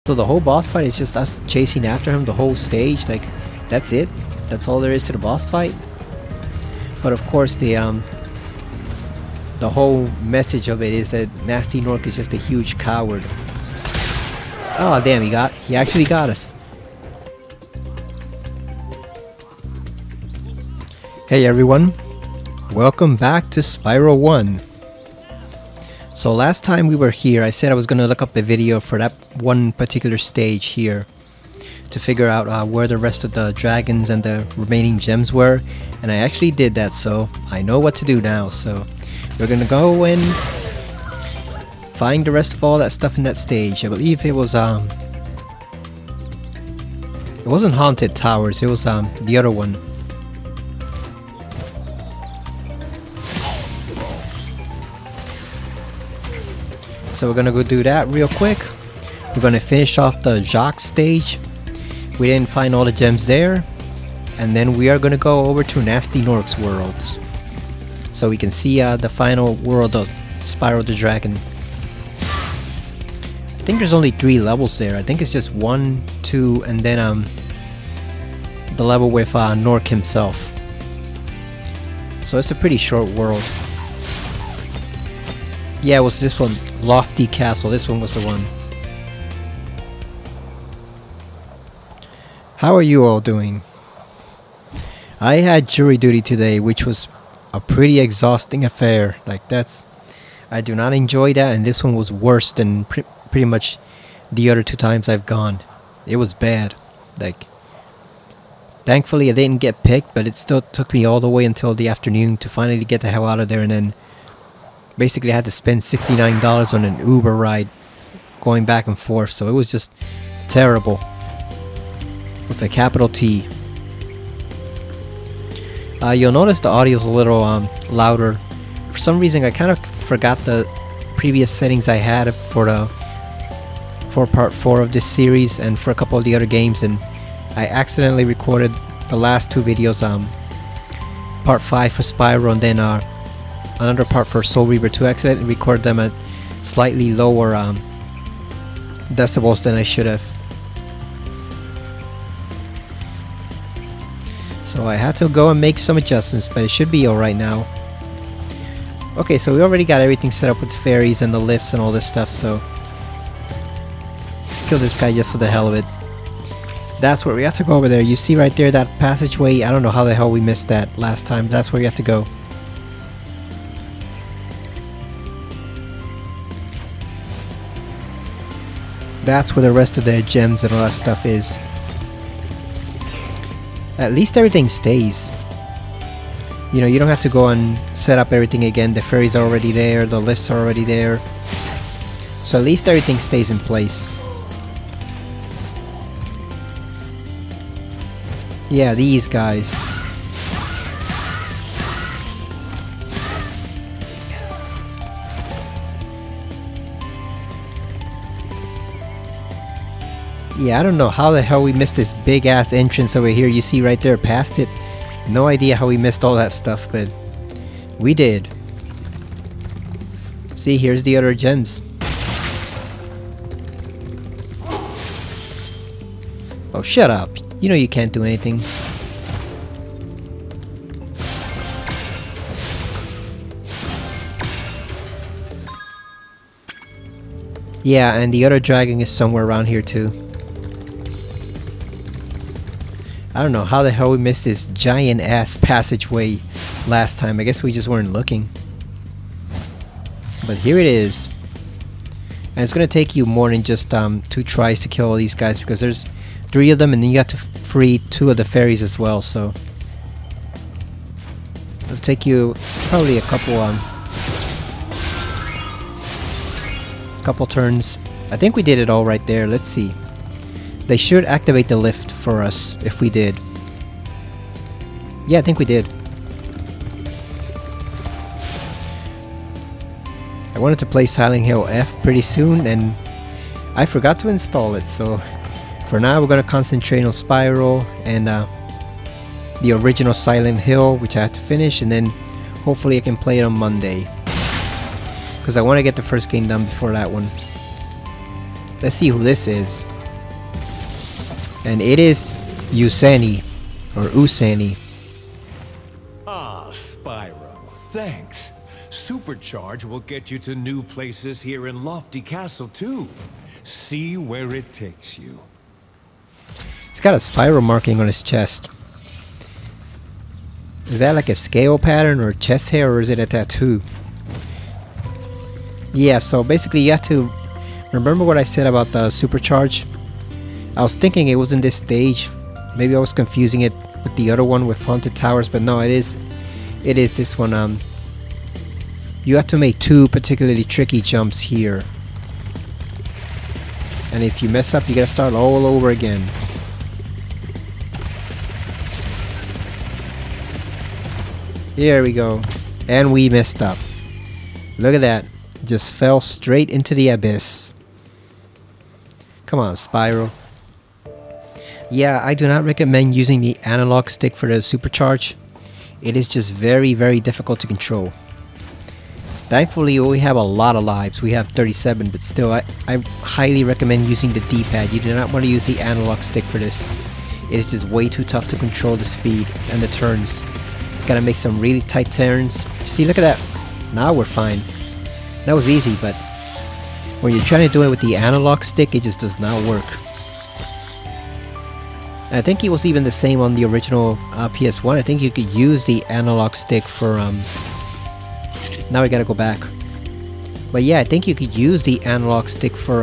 So the whole boss fight is just us chasing after him the whole stage, like that's it? That's all there is to the boss fight? But of course the whole message of it is that Gnasty Gnorc is just a huge coward. Oh damn, he actually got us. Hey everyone, welcome back to Spyro 1. So last time we were here, I said I was going to look up a video for that one particular stage here to figure out where the rest of the dragons and the remaining gems were, and I actually did that, so I know what to do now. So we're going to go and find the rest of all that stuff in that stage. I believe it was it wasn't Haunted Towers, it was the other one. So we're gonna go do that real quick. We're gonna finish off the Jacques stage. We didn't find all the gems there. And then we are gonna go over to Gnasty Gnorc's worlds, so we can see the final world of Spyro the Dragon. I think there's only 3 levels there. I think it's just 1, 2, and then the level with Gnorc himself. So it's a pretty short world. Yeah, it was this one, Lofty Castle. This one was the one. How are you all doing? I had jury duty today, which was a pretty exhausting affair. Like I do not enjoy that, and this one was worse than pretty much the other 2 times I've gone. It was bad. Like, thankfully I didn't get picked, but it still took me all the way until the afternoon to finally get the hell out of there, and then basically I had to spend $69 on an Uber ride going back and forth, so it was just terrible. With a capital T. You'll notice the audio's a little louder. For some reason I kind of forgot the previous settings I had for part 4 of this series and for a couple of the other games, and I accidentally recorded the last 2 videos, part 5 for Spyro and then another part for Soul Reaver 2. I accidentally recorded them at slightly lower decibels than I should have. So I had to go and make some adjustments, but it should be alright now. Okay, so we already got everything set up with the fairies and the lifts and all this stuff, so let's kill this guy just for the hell of it. That's where we have to go over there. You see right there that passageway? I don't know how the hell we missed that last time. That's where you have to go. That's where the rest of the gems and all that stuff is. At least everything stays. You know, you don't have to go and set up everything again. The fairies are already there, the lifts are already there. So at least everything stays in place. Yeah, these guys. Yeah, I don't know how the hell we missed this big ass entrance over here. You see right there past it. No idea how we missed all that stuff, but we did. See, here's the other gems. Oh, shut up. You know you can't do anything. Yeah, and the other dragon is somewhere around here too. I don't know how the hell we missed this giant ass passageway last time. I guess we just weren't looking. But here it is. And it's gonna take you more than just 2 tries to kill all these guys, because there's 3 of them and then you have to free 2 of the fairies as well, so it'll take you probably a couple turns. I think we did it all right there. Let's see. They should activate the lift for us if we did. Yeah, I think we did. I wanted to play Silent Hill F pretty soon and I forgot to install it, so for now we're gonna concentrate on Spyro and the original Silent Hill, which I have to finish, and then hopefully I can play it on Monday, because I want to get the first game done before that one. Let's see who this is. And it is Usani, or Usani. Ah, Spyro, thanks. Supercharge will get you to new places here in Lofty Castle, too. See where it takes you. He's got a Spyro marking on his chest. Is that like a scale pattern or chest hair, or is it a tattoo? Yeah, so basically you have to remember what I said about the supercharge. I was thinking it was in this stage. Maybe I was confusing it with the other one with Haunted Towers, but no, it is this one. You have to make 2 particularly tricky jumps here. And if you mess up, you gotta start all over again. Here we go. And we messed up. Look at that. Just fell straight into the abyss. Come on, Spyro. Yeah, I do not recommend using the analog stick for the supercharge. It is just very, very difficult to control. Thankfully, we have a lot of lives. We have 37, but still, I highly recommend using the D-pad. You do not want to use the analog stick for this. It is just way too tough to control the speed and the turns. Gotta make some really tight turns. See, look at that. Now we're fine. That was easy, but when you're trying to do it with the analog stick, it just does not work. And I think it was even the same on the original PS1. I think you could use the analog stick for now we gotta go back. But yeah, I think you could use the analog stick for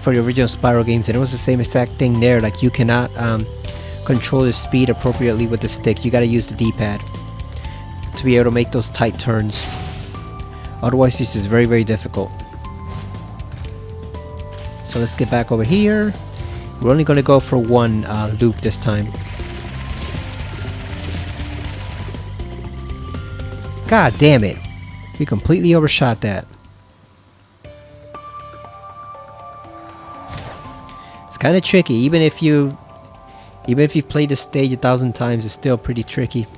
the original Spyro games, and it was the same exact thing there. Like, you cannot control the speed appropriately with the stick. You gotta use the D-pad to be able to make those tight turns. Otherwise, this is very, very difficult. So let's get back over here. We're only gonna go for one loop this time. God damn it! We completely overshot that. It's kind of tricky, even if you've played the stage 1,000 times, it's still pretty tricky.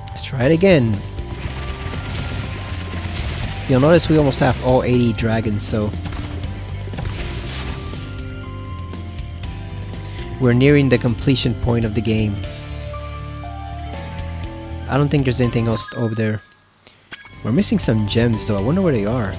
Let's try it again. You'll notice we almost have all 80 dragons, so we're nearing the completion point of the game. I don't think there's anything else over there. We're missing some gems though. I wonder where they are.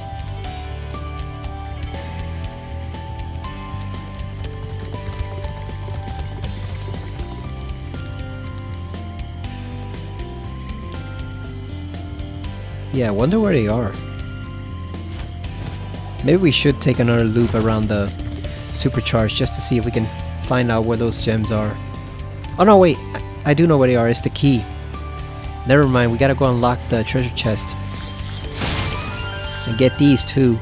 Yeah, I wonder where they are. Maybe we should take another loop around the supercharge just to see if we can find out where those gems are. Oh no, wait. I do know where they are. It's the key. Never mind, we gotta go unlock the treasure chest and get these too.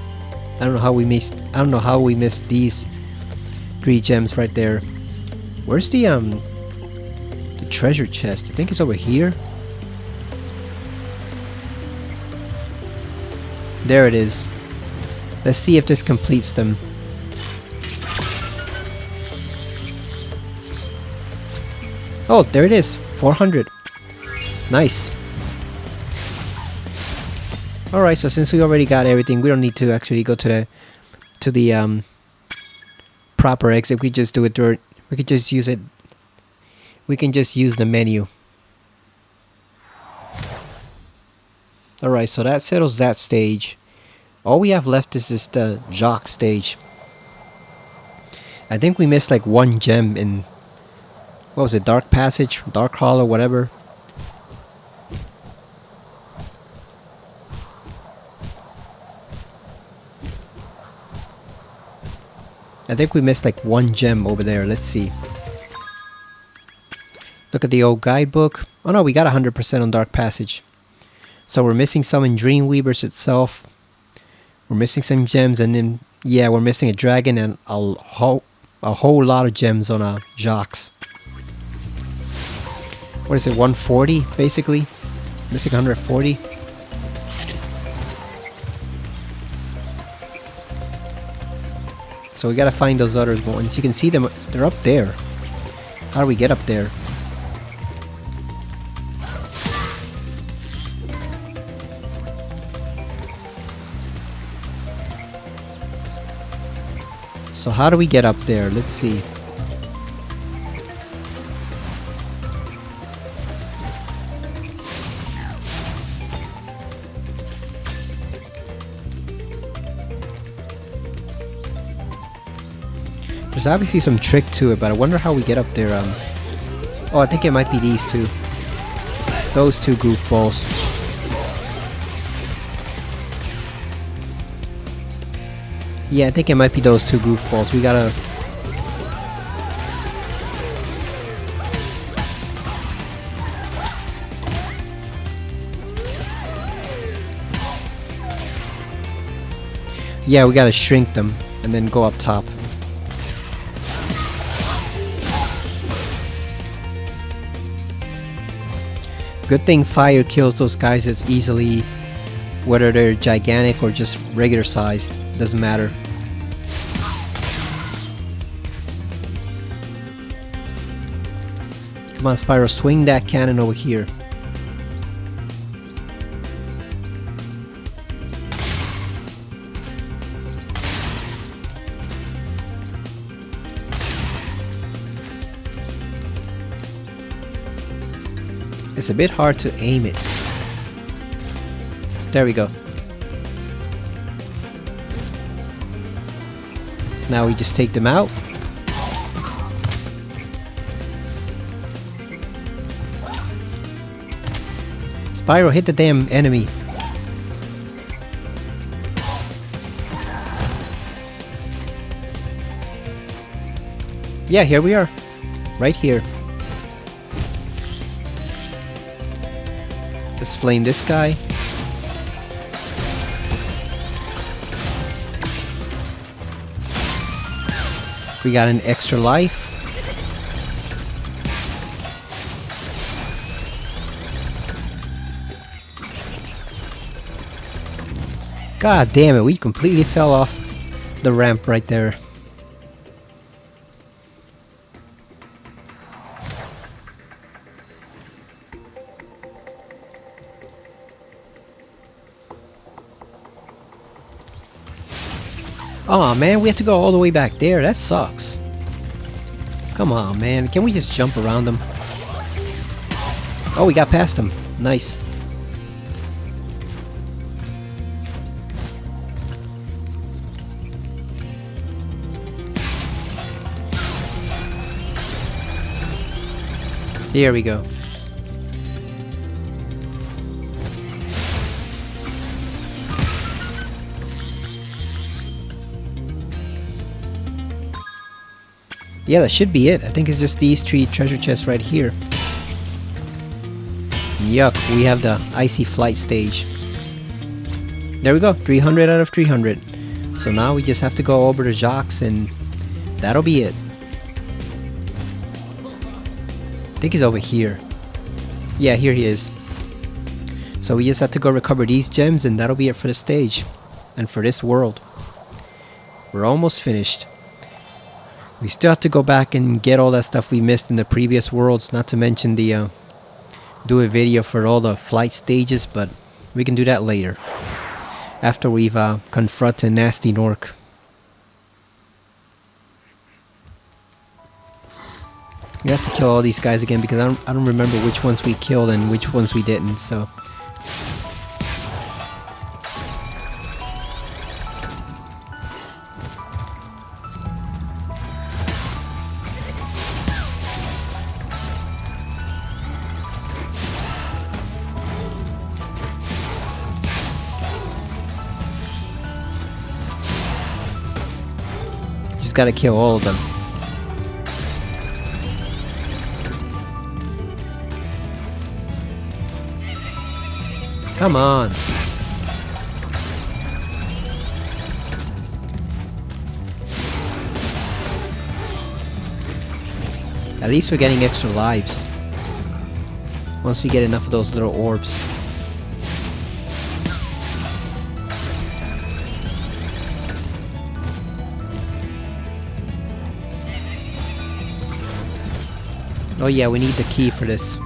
I don't know how we missed these 3 gems right there. Where's the treasure chest? I think it's over here. There it is. Let's see if this completes them. Oh, there it is. 400. Nice. Alright, so since we already got everything, we don't need to actually go to the proper exit. We just do it during, we could just use it. We can just use the menu. Alright, so that settles that stage. All we have left is just the Jock stage. I think we missed like 1 gem in, what was it, Dark Passage, Dark Hollow, whatever. I think we missed like 1 gem over there. Let's see. Look at the old guidebook. Oh no, we got 100% on Dark Passage. So we're missing some in Dreamweavers itself. We're missing some gems, and then yeah, we're missing a dragon and a whole lot of gems on Jocks. What is it? 140 basically. Missing 140. So we gotta find those other ones. You can see them, they're up there. How do we get up there? So how do we get up there? Let's see. There's obviously some trick to it, but I wonder how we get up there. Oh, I think it might be these two. Those two goofballs. Yeah, I think it might be those two goofballs. We gotta... Yeah, we gotta shrink them and then go up top. Good thing fire kills those guys as easily, whether they're gigantic or just regular size. Doesn't matter. Come on, Spyro, swing that cannon over here. It's a bit hard to aim it. There we go. Now we just take them out. Spyro, hit the damn enemy. Yeah, here we are. Right here. Let's flame this guy. We got an extra life. God damn it, we completely fell off the ramp right there. Aw, man, we have to go all the way back there. That sucks. Come on, man. Can we just jump around them? Oh, we got past them. Nice. Here we go. Yeah, that should be it. I think it's just these three treasure chests right here. Yuck, we have the icy flight stage. There we go, 300 out of 300. So now we just have to go over to Jacques and that'll be it. I think he's over here. Yeah, here he is. So we just have to go recover these gems and that'll be it for the stage. And for this world. We're almost finished. We still have to go back and get all that stuff we missed in the previous worlds, not to mention the do a video for all the flight stages, but we can do that later. After we've confronted Gnasty Gnorc. We have to kill all these guys again because I don't remember which ones we killed and which ones we didn't, so... Just gotta kill all of them. Come on. At least we're getting extra lives. Once we get enough of those little orbs. Oh yeah, we need the key for this.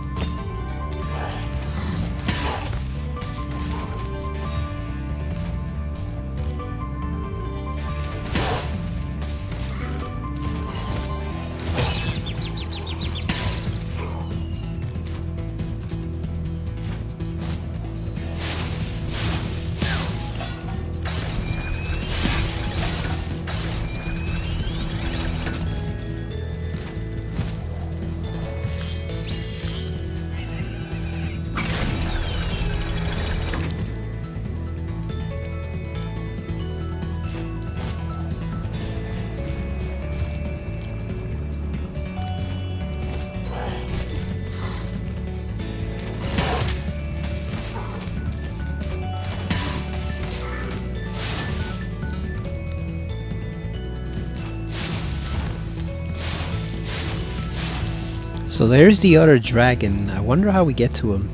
So there's the other dragon. I wonder how we get to him.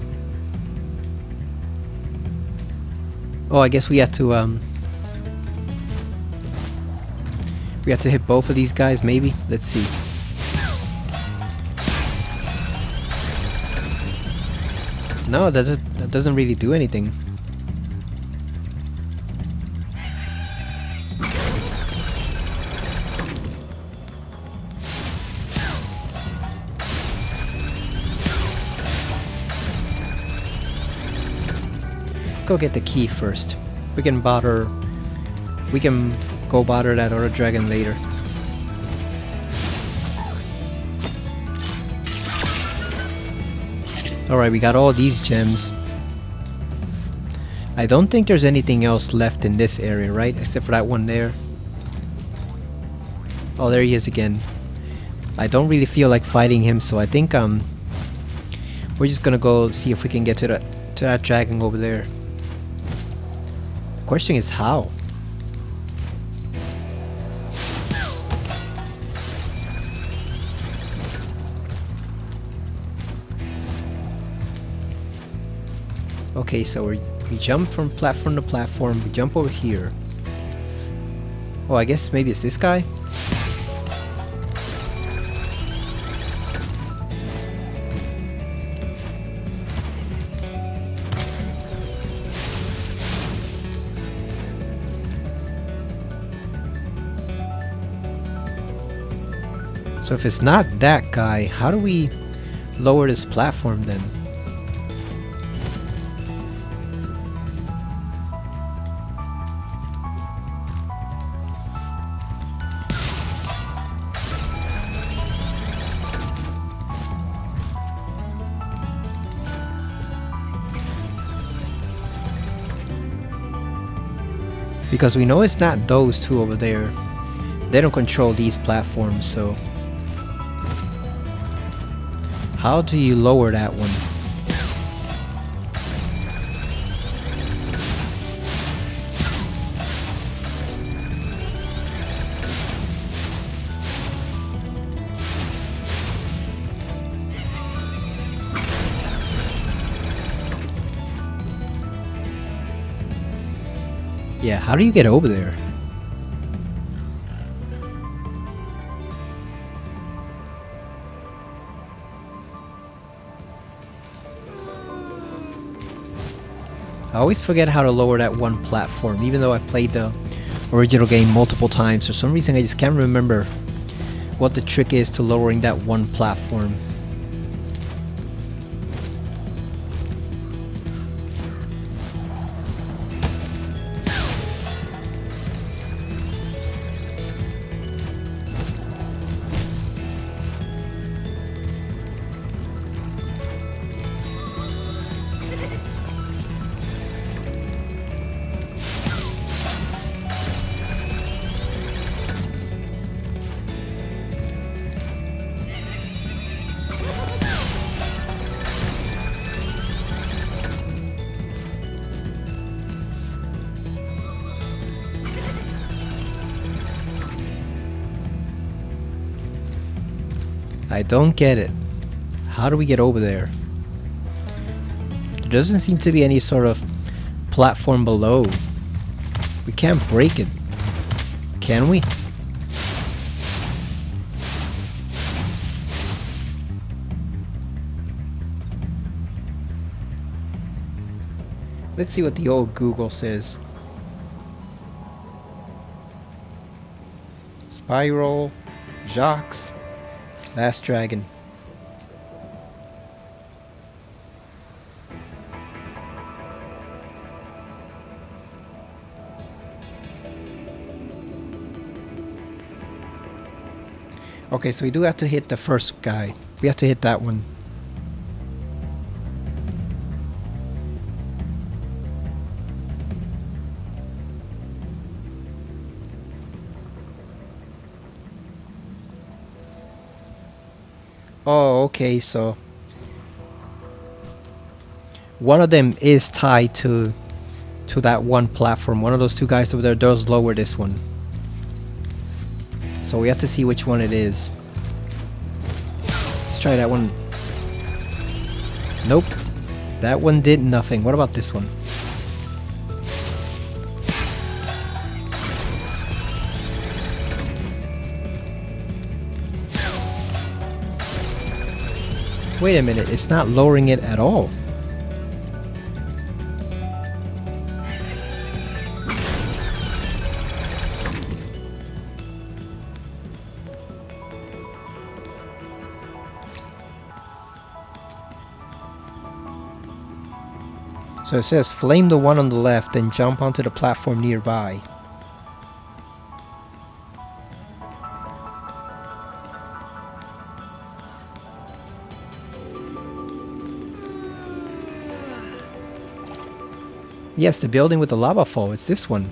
Oh, I guess we have to hit both of these guys, maybe? Let's see. No, that doesn't really do anything. Let's go get the key first. We can go bother that other dragon later. Alright, we got all these gems. I don't think there's anything else left in this area, right? Except for that one there. Oh, there he is again. I don't really feel like fighting him, so I think we're just gonna go see if we can get to that dragon over there. The question is how? Okay, so we jump from platform to platform, we jump over here. Oh, I guess maybe it's this guy? So if it's not that guy, how do we lower this platform then? Because we know it's not those two over there. They don't control these platforms, so... How do you lower that one? Yeah, how do you get over there? I always forget how to lower that one platform, even though I've played the original game multiple times. For some reason I just can't remember what the trick is to lowering that one platform. I don't get it. How do we get over there? There doesn't seem to be any sort of platform below. We can't break it. Can we? Let's see what the old Google says. Spyro, Jacques, Last Dragon. Okay, so we do have to hit the first guy. We have to hit that one. Oh, okay, so one of them is tied to that one platform. One of those two guys over there does lower this one. So we have to see which one it is. Let's try that one. Nope. That one did nothing. What about this one? Wait a minute, it's not lowering it at all. So it says flame the one on the left and jump onto the platform nearby. Yes, the building with the lava fall, it's this one.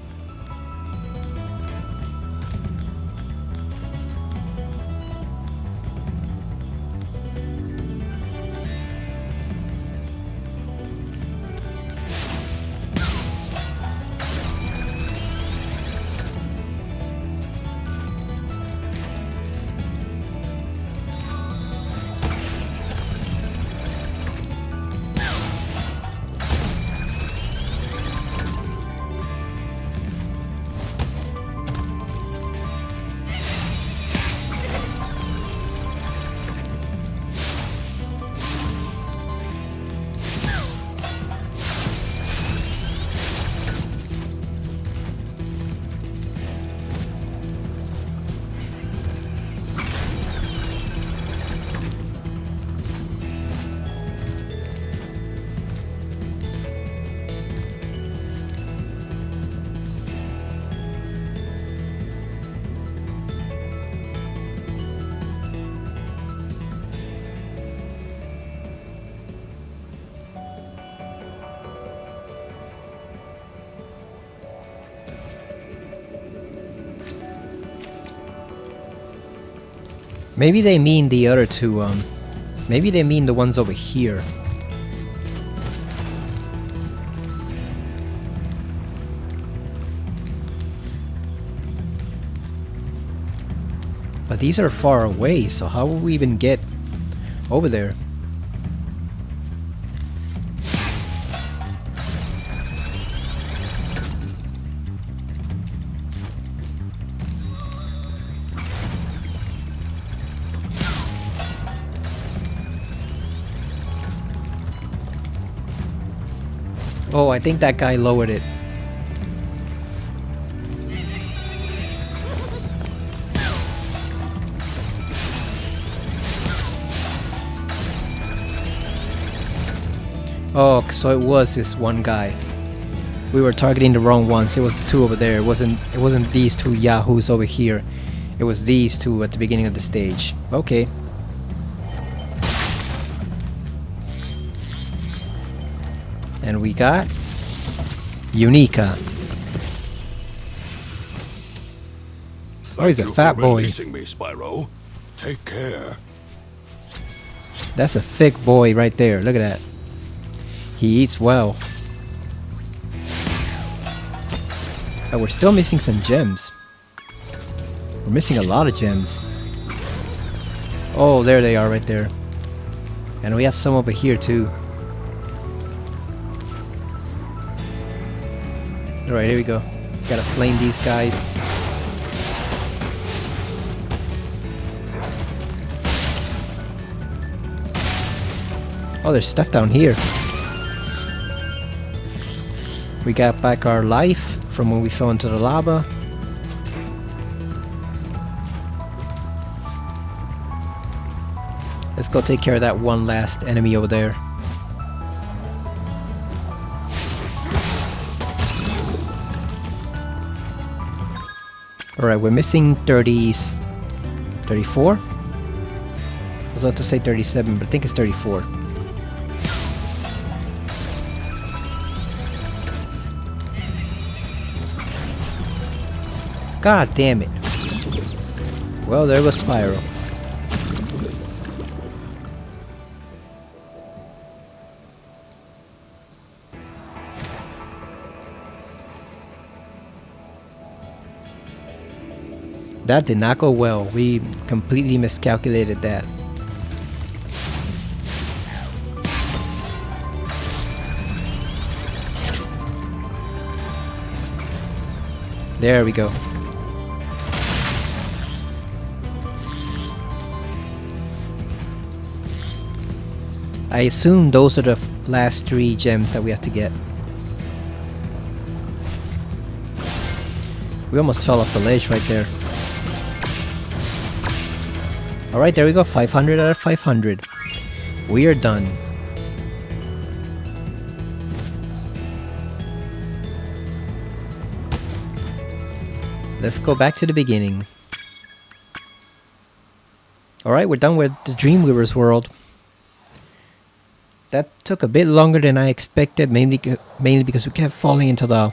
Maybe they mean the other two, maybe they mean the ones over here. But these are far away, so how will we even get over there? Oh, I think that guy lowered it. Oh, so it was this one guy. We were targeting the wrong ones. It was the two over there. It wasn't these two yahoos over here. It was these two at the beginning of the stage. Okay. And we got Unica. Oh, he's a fat boy. Releasing me, Spyro. Take care. That's a thick boy right there. Look at that. He eats well. But we're still missing some gems. We're missing a lot of gems. Oh, there they are right there. And we have some over here too. Alright, here we go. Gotta flame these guys. Oh, there's stuff down here. We got back our life from when we fell into the lava. Let's go take care of that one last enemy over there. Alright, we're missing 30s. 34? I was about to say 37, but I think it's 34. God damn it. Well, there was Spyro. That did not go well. We completely miscalculated that. There we go. I assume those are the last 3 gems that we have to get. We almost fell off the ledge right there. Alright, there we go. 500 out of 500. We are done. Let's go back to the beginning. Alright, we're done with the Dreamweaver's world. That took a bit longer than I expected, mainly because we kept falling into the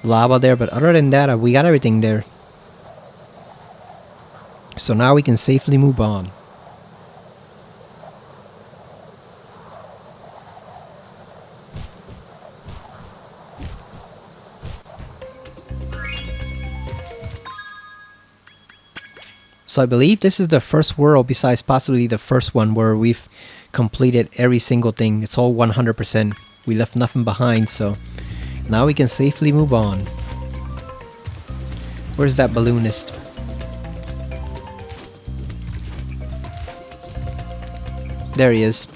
lava there, but other than that, we got everything there. So now we can safely move on. So I believe this is the first world, besides possibly the first one, where we've completed every single thing. It's all 100%. We left nothing behind, so now we can safely move on. Where's that balloonist? There he is.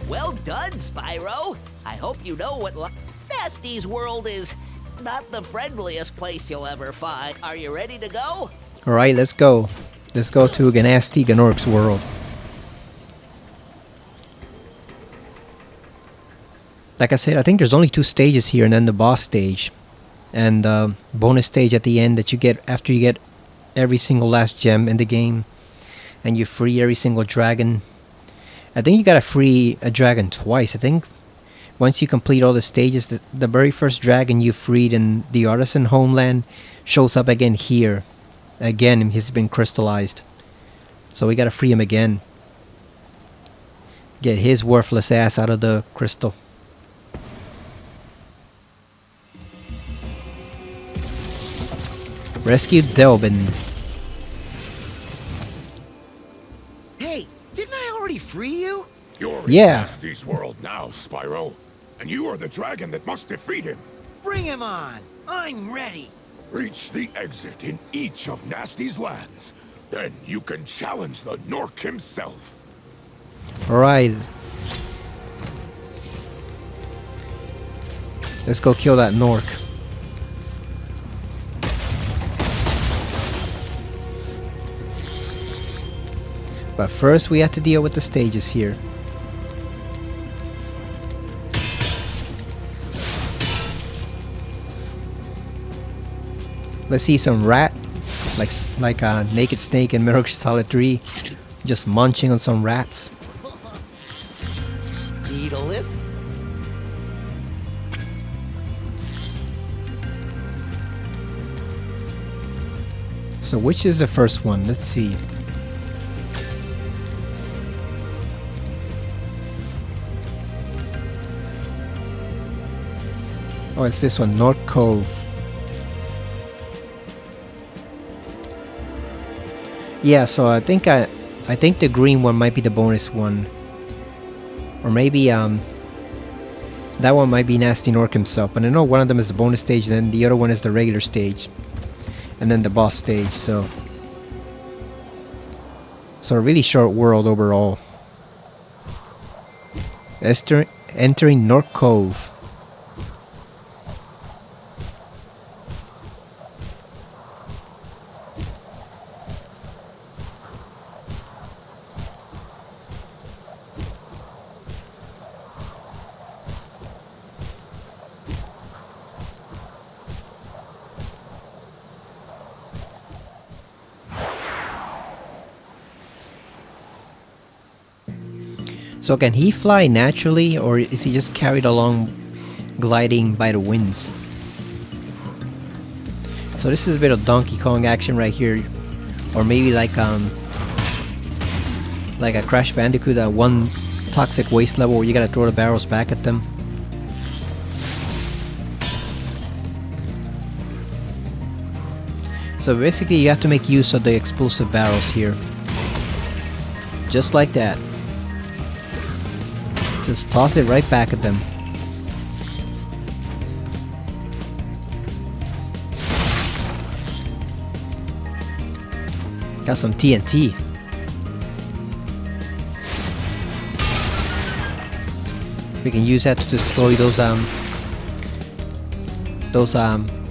Well done, Spyro. I hope you know what Gnasty's world is. Not the friendliest place you'll ever find. Are you ready to go? Alright, let's go. Let's go to Gnasty Gnorc's world. Like I said, I think there's only 2 stages here, and then the boss stage. And bonus stage at the end that you get after you get every single last gem in the game. And you free every single dragon. I think you gotta free a dragon twice. I think once you complete all the stages, the very first dragon you freed in the Artisan Homeland shows up again here. Again, he's been crystallized. So we gotta free him again. Get his worthless ass out of the crystal. Rescue Delvin. Hey, didn't I already free you? You're in Yeah. Gnasty's world now, Spyro. And you are the dragon that must defeat him. Bring him on. I'm ready. Reach the exit in each of Gnasty's lands. Then you can challenge the Gnorc himself. Alright. Let's go kill that Gnorc. But first we have to deal with the stages here. Let's see some rat, like a naked snake in Metal Gear Solid 3, just munching on some rats. Need a lift? So which is the first one? Let's see. Oh, it's this one, North Cove. Yeah, so I think the green one might be the bonus one. Or maybe that one might be Gnasty Gnorc himself. But I know one of them is the bonus stage, and then the other one is the regular stage. And then the boss stage, so a really short world overall. Entering North Cove. So can he fly naturally, or is he just carried along gliding by the winds? So this is a bit of Donkey Kong action right here. Or maybe like a Crash Bandicoot, that one toxic waste level where you gotta throw the barrels back at them. So basically you have to make use of the explosive barrels here. Just like that. Just toss it right back at them. Got some TNT. We can use that to destroy those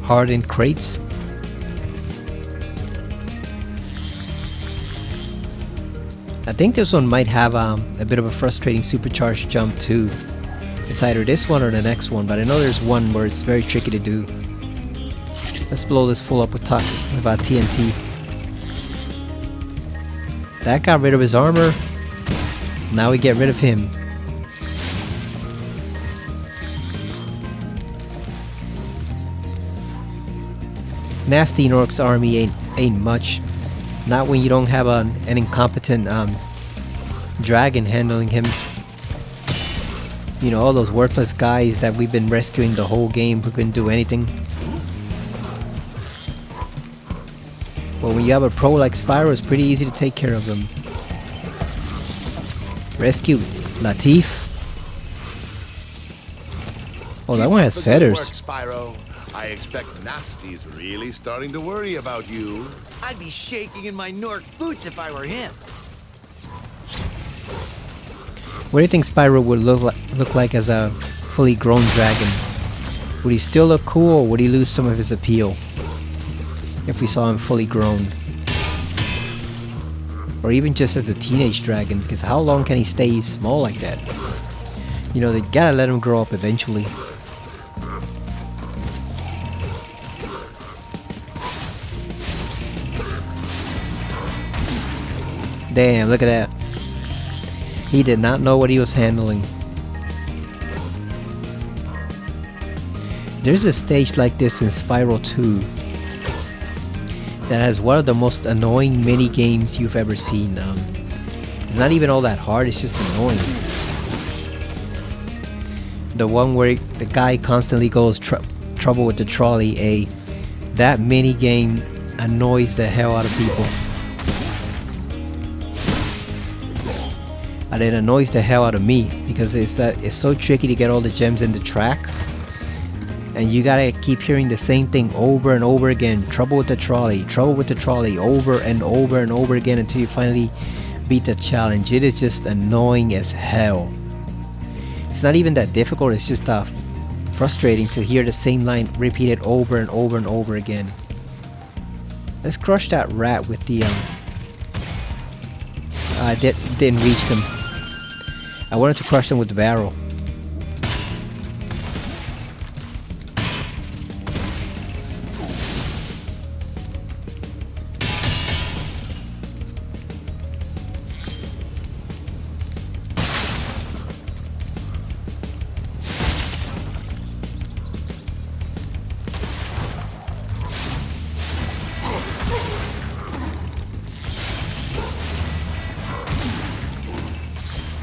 hardened crates. I think this one might have a bit of a frustrating supercharged jump too. It's either this one or the next one, but I know there's one where it's very tricky to do. Let's blow this full up with TNT. That got rid of his armor. Now we get rid of him. Gnasty Gnorc's army ain't much. Not when you don't have an incompetent dragon handling him. You know, all those worthless guys that we've been rescuing the whole game who couldn't do anything. Well, when you have a pro like Spyro, it's pretty easy to take care of them. Rescue Latif. Oh, that one has Keep up the good feathers. work, Spyro. I expect Gnasty's really starting to worry about you. I'd be shaking in my Gnorc boots if I were him. What do you think Spyro would look like as a fully grown dragon? Would he still look cool, or would he lose some of his appeal if we saw him fully grown? Or even just as a teenage dragon, because how long can he stay small like that? You know, they gotta let him grow up eventually. Damn, look at that. He did not know what he was handling. There's a stage like this in Spyro 2 that has one of the most annoying mini games you've ever seen. It's not even all that hard, it's just annoying. The one where the guy constantly goes trouble with the trolley. That mini game annoys the hell out of people. And it annoys the hell out of me because it's so tricky to get all the gems in the track, and you gotta keep hearing the same thing over and over again. Trouble with the trolley, over and over and over again until you finally beat the challenge. It is just annoying as hell. It's not even that difficult, it's just frustrating to hear the same line repeated over and over and over again. Let's crush that rat with the didn't reach them. I wanted to crush them with the barrel.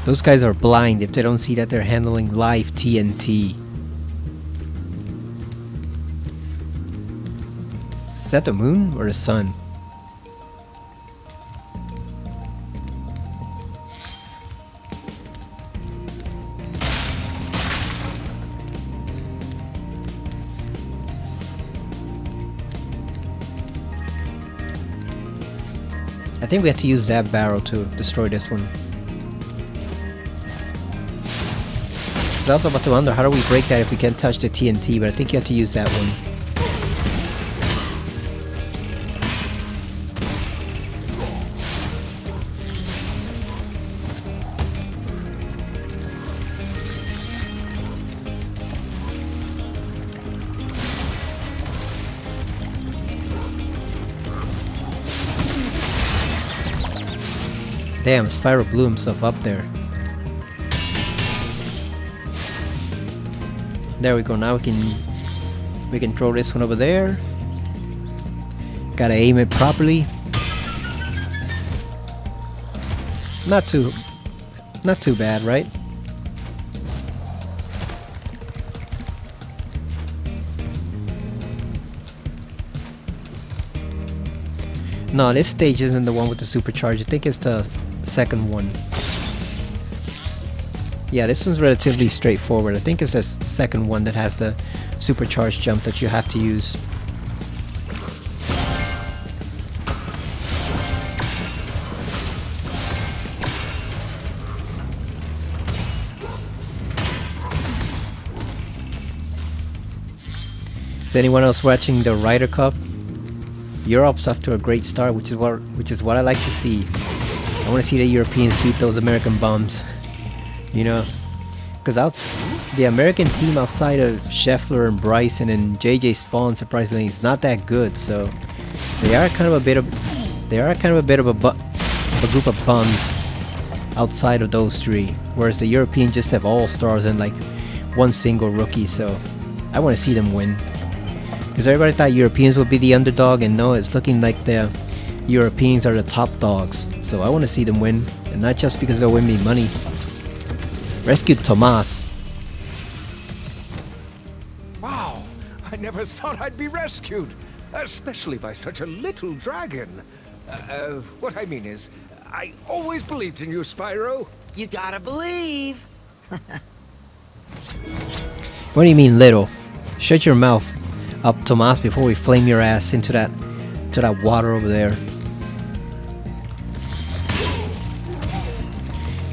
Those guys are blind if they don't see that they're handling live TNT. Is that the moon or the sun? I think we have to use that barrel to destroy this one. I was also about to wonder, how do we break that if we can't touch the TNT, but I think you have to use that one. Damn, Spyro blew himself up there. There we go, now we can throw this one over there. Gotta aim it properly. Not too bad, right? No, this stage isn't the one with the supercharge. I think it's the second one. Yeah, this one's relatively straightforward. I think it's the second one that has the supercharged jump that you have to use. Is anyone else watching the Ryder Cup? Europe's off to a great start, which is what I like to see. I want to see the Europeans beat those American bums. You know, because the American team outside of Scheffler and Bryson and JJ Spawn, surprisingly, is not that good. So they are kind of a bit of a group of bums outside of those three. Whereas the Europeans just have all stars and like one single rookie. So I want to see them win. Because everybody thought Europeans would be the underdog, and no, it's looking like the Europeans are the top dogs. So I want to see them win, and not just because they'll win me money. Rescued Tomas. Wow, I never thought I'd be rescued, especially by such a little dragon. What I mean is, I always believed in you, Spyro. You gotta believe. What do you mean little? Shut your mouth up, Tomas, before we flame your ass into that water over there.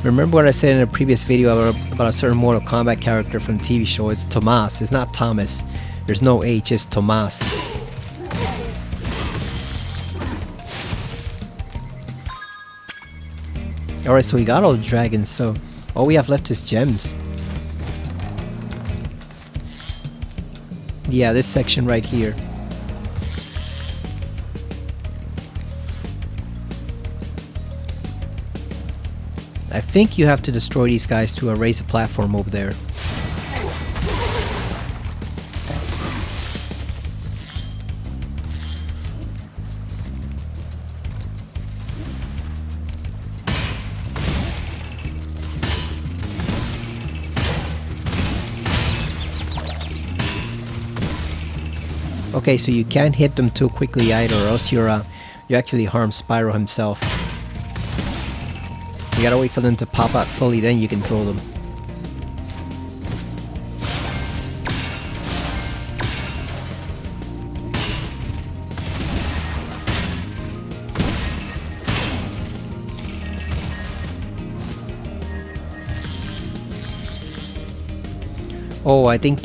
Remember what I said in a previous video about a certain Mortal Kombat character from the TV show? It's Tomas, it's not Thomas. There's no H, it's Tomas. Alright, so we got all the dragons, so all we have left is gems. Yeah, this section right here. I think you have to destroy these guys to erase a platform over there. Okay, so you can't hit them too quickly either, or else you actually harm Spyro himself. You gotta wait for them to pop out fully, then you can throw them. Oh, I think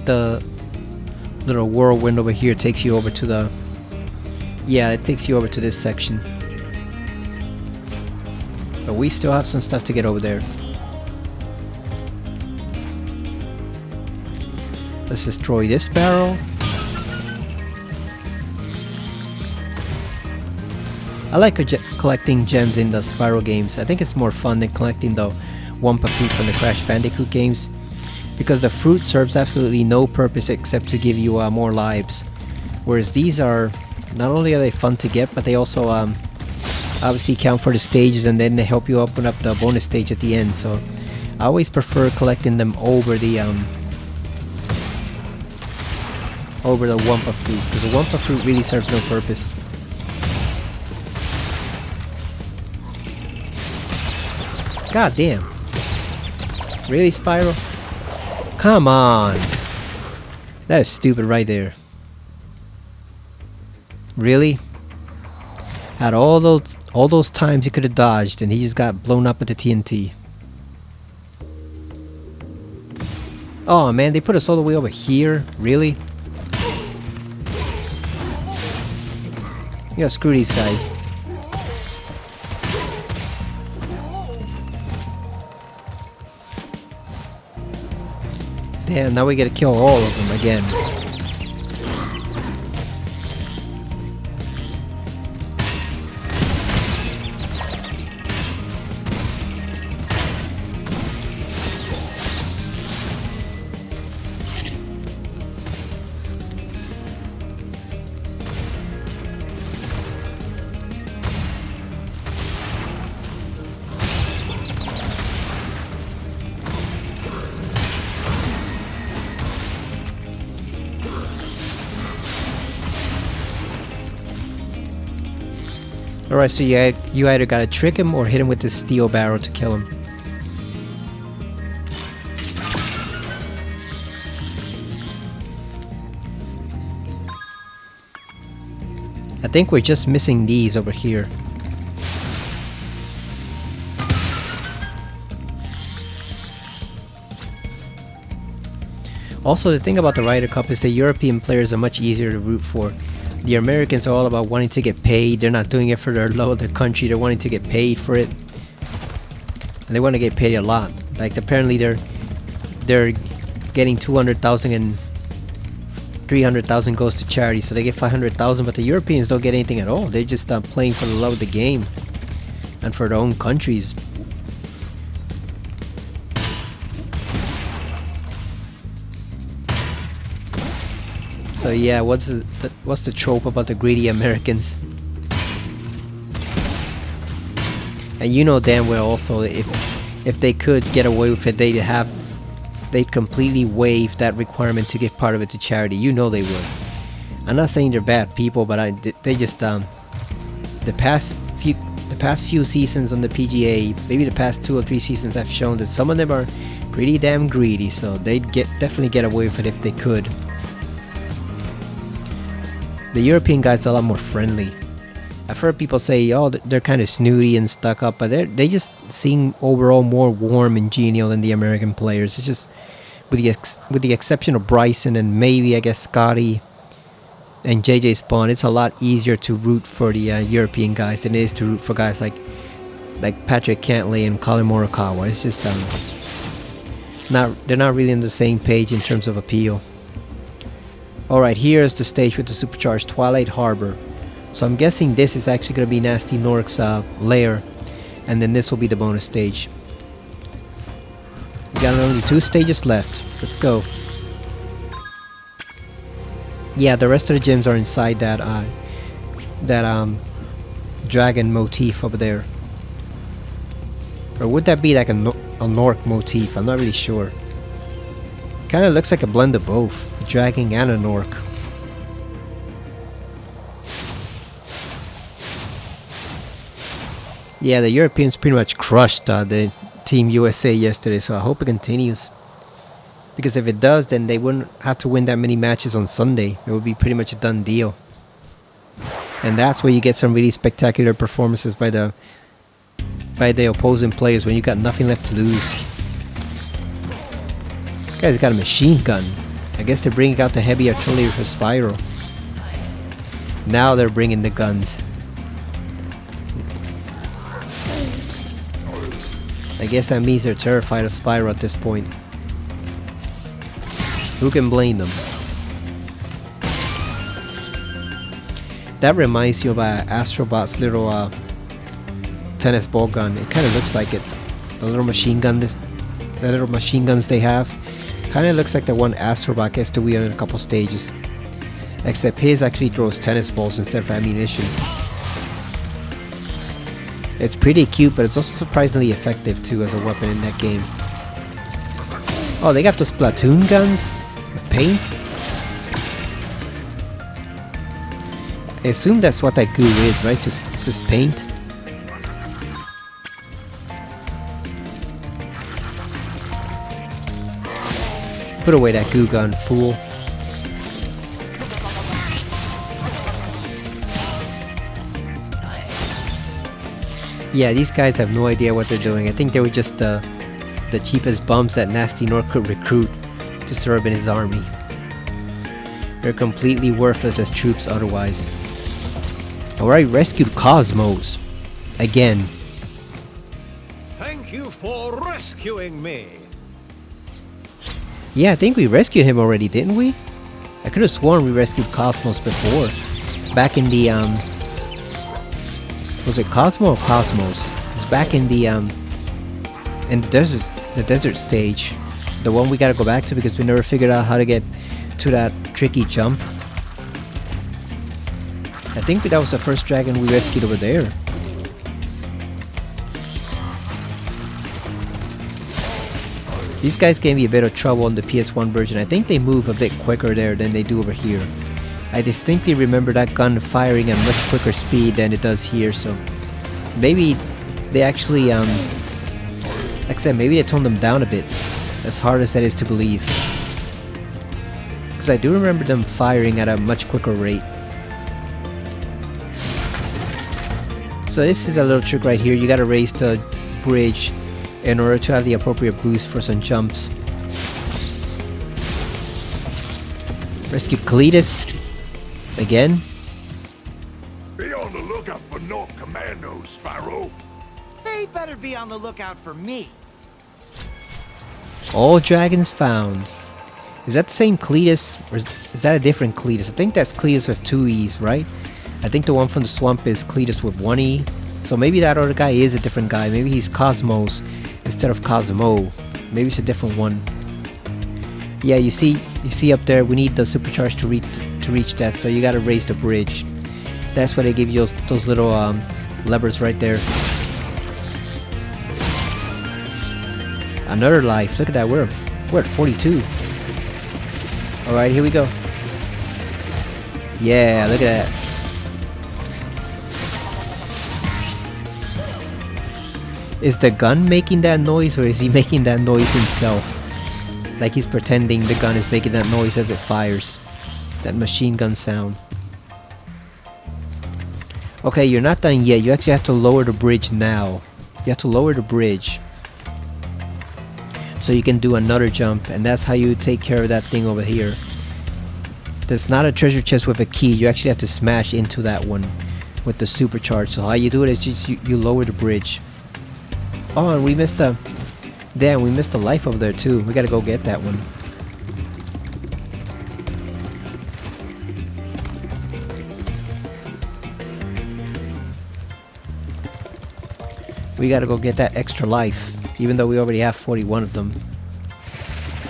the little whirlwind over here takes you over to the... Yeah, it takes you over to this section. But we still have some stuff to get over there. Let's destroy this barrel. I like collecting gems in the Spyro games. I think it's more fun than collecting the Wumpa fruit from the Crash Bandicoot games, because the fruit serves absolutely no purpose except to give you more lives. Whereas these are, not only are they fun to get, but they also obviously count for the stages, and then they help you open up the bonus stage at the end. So I always prefer collecting them over the Wumpa fruit, because the Wumpa fruit really serves no purpose. God damn. Really, Spyro? Come on! That is stupid right there. Really? Had all those times he could have dodged, and he just got blown up with the TNT. Oh man, they put us all the way over here? Really? You gotta screw these guys. Damn, now we gotta kill all of them again. Alright, so you either gotta trick him or hit him with the steel barrel to kill him. I think we're just missing these over here. Also, the thing about the Ryder Cup is the European players are much easier to root for. The Americans are all about wanting to get paid. They're not doing it for their love of their country. They're wanting to get paid for it, and they want to get paid a lot. Like apparently they're getting 200,000 and 300,000 goes to charity, so they get 500,000. But the Europeans don't get anything at all. They're just playing for the love of the game and for their own countries. So yeah, what's the trope about the greedy Americans? And you know damn well also if they could get away with it, they'd completely waive that requirement to give part of it to charity. You know they would. I'm not saying they're bad people, but they just the past few seasons on the PGA, maybe the past 2 or 3 seasons, have shown that some of them are pretty damn greedy. So they'd definitely get away with it if they could. The European guys are a lot more friendly. I've heard people say, oh, they're kind of snooty and stuck up, but they just seem overall more warm and genial than the American players. It's just, with the exception of Bryson and maybe, I guess, Scotty and JJ Spawn, it's a lot easier to root for the European guys than it is to root for guys like Patrick Cantlay and Colin Morikawa. It's just they're not really on the same page in terms of appeal. Alright, here's the stage with the supercharged Twilight Harbor. So I'm guessing this is actually going to be Gnasty Gnorc's lair, and then this will be the bonus stage. We got only 2 stages left. Let's go. Yeah, the rest of the gyms are inside that dragon motif over there. Or would that be like a Gnorc motif? I'm not really sure. Kind of looks like a blend of both. Dragging and a Gnorc. Yeah, the Europeans pretty much crushed the Team USA yesterday, so I hope it continues. Because if it does, then they wouldn't have to win that many matches on Sunday. It would be pretty much a done deal. And that's where you get some really spectacular performances by the opposing players when you got nothing left to lose. This guy's got a machine gun. I guess they're bringing out the heavy artillery for Spyro. Now they're bringing the guns. I guess that means they're terrified of Spyro at this point. Who can blame them? That reminds you of Astrobot's little tennis ball gun. It kind of looks like it. The little machine gun, the little machine guns they have. Kind of looks like the one Astrobot gets to wield in a couple stages. Except his actually throws tennis balls instead of ammunition. It's pretty cute, but it's also surprisingly effective too as a weapon in that game. Oh, they got those platoon guns? With paint? I assume that's what that goo is, right? It's just paint? Put away that goo gun, fool. Yeah, these guys have no idea what they're doing. I think they were just the cheapest bums that Gnasty Gnorc could recruit to serve in his army. They're completely worthless as troops otherwise. Alright, rescued Cosmos. Again. Thank you for rescuing me. Yeah, I think we rescued him already, didn't we? I could have sworn we rescued Cosmos before. Back in the, was it Cosmo or Cosmos? It was back in the desert stage. The one we gotta go back to because we never figured out how to get to that tricky jump. I think that was the first dragon we rescued over there. These guys gave me a bit of trouble on the PS1 version. I think they move a bit quicker there than they do over here. I distinctly remember that gun firing at much quicker speed than it does here, so maybe they actually, like I said, maybe they toned them down a bit, as hard as that is to believe. Because I do remember them firing at a much quicker rate. So this is a little trick right here. You gotta raise the bridge in order to have the appropriate boost for some jumps. Rescued Cletus. Again. Be on the lookout for Gnorc commandos, Spyro. They better be on the lookout for me. All dragons found. Is that the same Cletus? Or is that a different Cletus? I think that's Cletus with 2 E's, right? I think the one from the swamp is Cletus with 1 E. So maybe that other guy is a different guy. Maybe he's Cosmos instead of Cosmo. Maybe it's a different one. Yeah, you see up there, we need the supercharge to reach that, so you gotta raise the bridge. That's why they give you those little levers right there. Another life. Look at that. We're at 42. All right, here we go. Yeah, look at that. Is the gun making that noise, or is he making that noise himself? Like he's pretending the gun is making that noise as it fires. That machine gun sound. Okay, you're not done yet. You actually have to lower the bridge now. You have to lower the bridge, so you can do another jump, and that's how you take care of that thing over here. That's not a treasure chest with a key. You actually have to smash into that one with the supercharge. So how you do it is just you lower the bridge. Oh, and we missed a... Damn, we missed a life over there too. We gotta go get that one. We gotta go get that extra life, even though we already have 41 of them.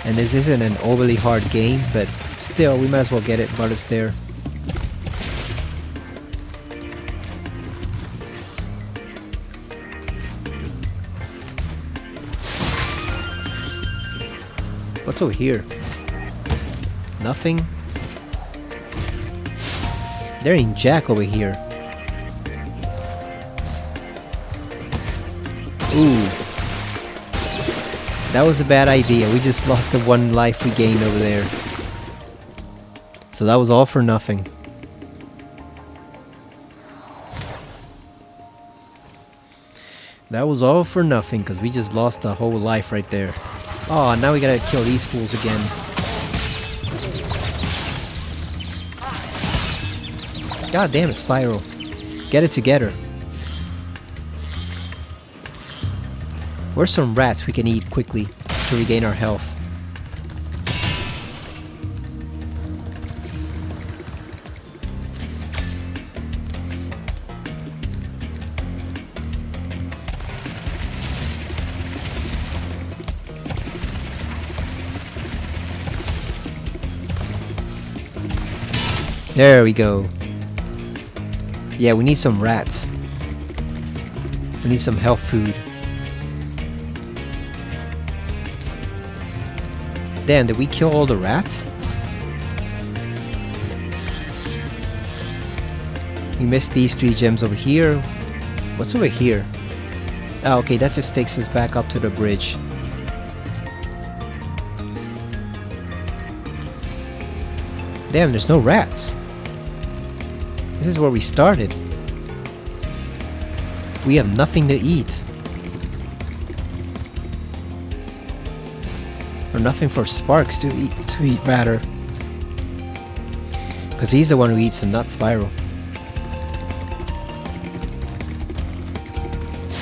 And this isn't an overly hard game, but still, we might as well get it while it's there. What's over here? Nothing? There ain't Jack over here. Ooh. That was a bad idea. We just lost the 1 life we gained over there. So that was all for nothing. That was all for nothing, because we just lost a whole life right there. Oh, now we gotta kill these fools again. God damn it, Spyro. Get it together. Where's some rats we can eat quickly to regain our health? There we go. Yeah, we need some rats. We need some health food. Damn, did we kill all the rats? We missed these 3 gems over here. What's over here? Oh, okay, that just takes us back up to the bridge. Damn, there's no rats. This is where we started. We have nothing to eat. Or nothing for Sparks to eat rather. Because he's the one who eats them, not Spyro.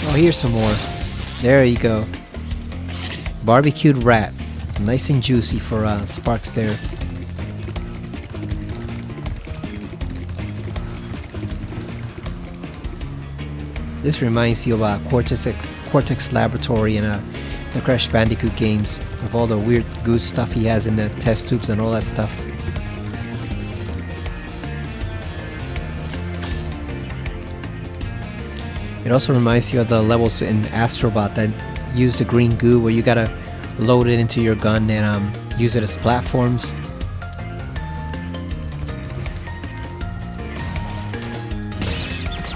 Oh, here's some more. There you go. Barbecued rat. Nice and juicy for Sparks there. This reminds you of Cortex Laboratory in the Crash Bandicoot games, of all the weird good stuff he has in the test tubes and all that stuff. It also reminds you of the levels in Astrobot that use the green goo, where you gotta load it into your gun and use it as platforms.